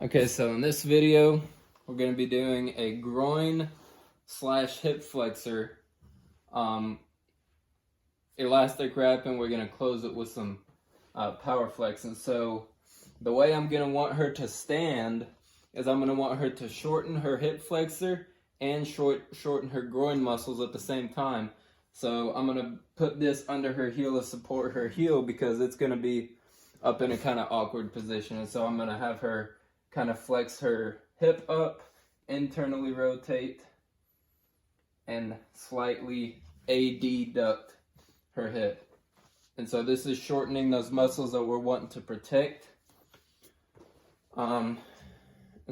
Okay, so in this video, we're going to be doing a groin slash hip flexor elastic wrap, and we're going to close it with some power flex. And so the way I'm going to want her to stand is I'm going to want her to shorten her hip flexor and shorten her groin muscles at the same time. So I'm going to put this under her heel to support her heel because it's going to be up in a kind of awkward position. And so I'm going to have her kind of flex her hip up, internally rotate, and slightly adduct her hip. And so this is shortening those muscles that we're wanting to protect. And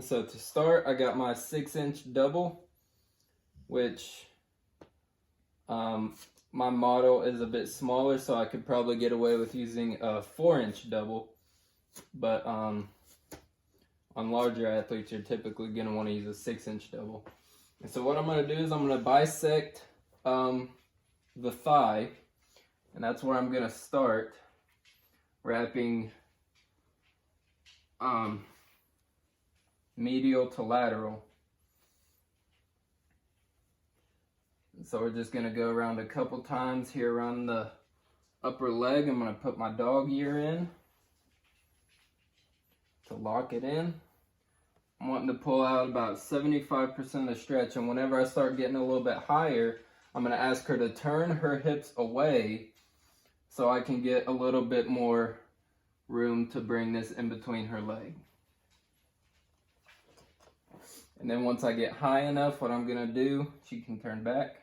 so to start, I got my 6-inch double, which my model is a bit smaller, so I could probably get away with using a 4-inch double. But on larger athletes, you're typically going to want to use a 6-inch double. And so what I'm going to do is I'm going to bisect the thigh, and that's where I'm going to start wrapping medial to lateral. And so we're just going to go around a couple times here around the upper leg. I'm going to put my dog ear in to lock it in. I'm wanting to pull out about 75% of the stretch, and whenever I start getting a little bit higher, I'm going to ask her to turn her hips away so I can get a little bit more room to bring this in between her leg. And then once I get high enough, what I'm going to do, she can turn back,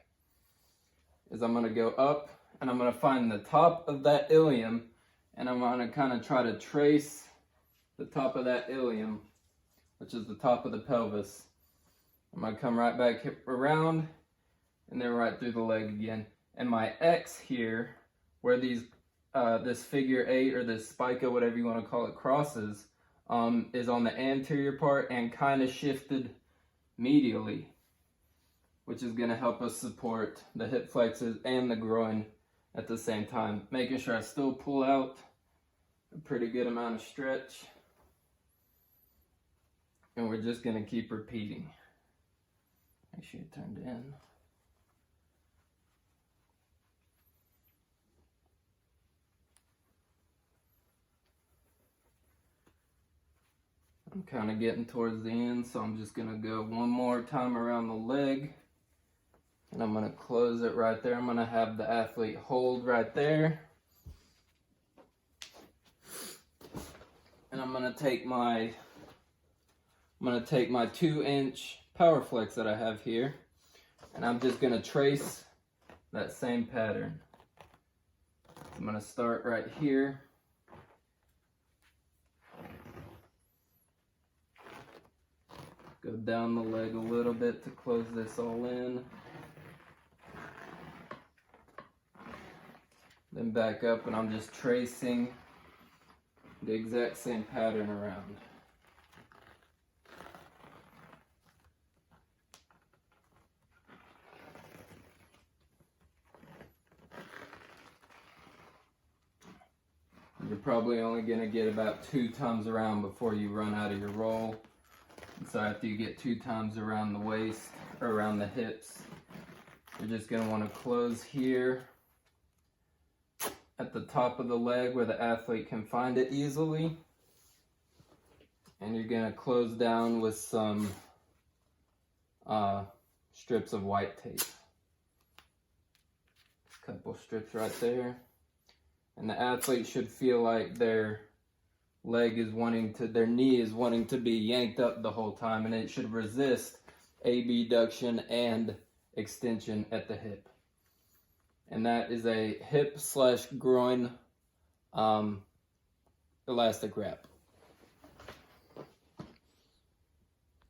is I'm going to go up and I'm going to find the top of that ilium, and I'm going to kind of try to trace the top of that ilium, which is the top of the pelvis. I'm going to come right back around and then right through the leg again. And my X here, where these this figure 8 or this spica, whatever you want to call it, crosses, is on the anterior part and kind of shifted medially, which is going to help us support the hip flexors and the groin at the same time, making sure I still pull out a pretty good amount of stretch. And we're just going to keep repeating. Make sure you turned in. I'm kind of getting towards the end, so I'm just going to go one more time around the leg. And I'm going to close it right there. I'm going to have the athlete hold right there. And I'm going to take my 2-inch power flex that I have here, and I'm just going to trace that same pattern. I'm going to start right here. Go down the leg a little bit to close this all in. Then back up, and I'm just tracing the exact same pattern around. You're probably only going to get about 2 times around before you run out of your roll. And so after you get 2 times around the waist, or around the hips, you're just going to want to close here at the top of the leg where the athlete can find it easily. And you're going to close down with some strips of white tape. A couple strips right there. And the athlete should feel like their knee is wanting to be yanked up the whole time, and it should resist abduction and extension at the hip. And that is a hip/groin elastic wrap.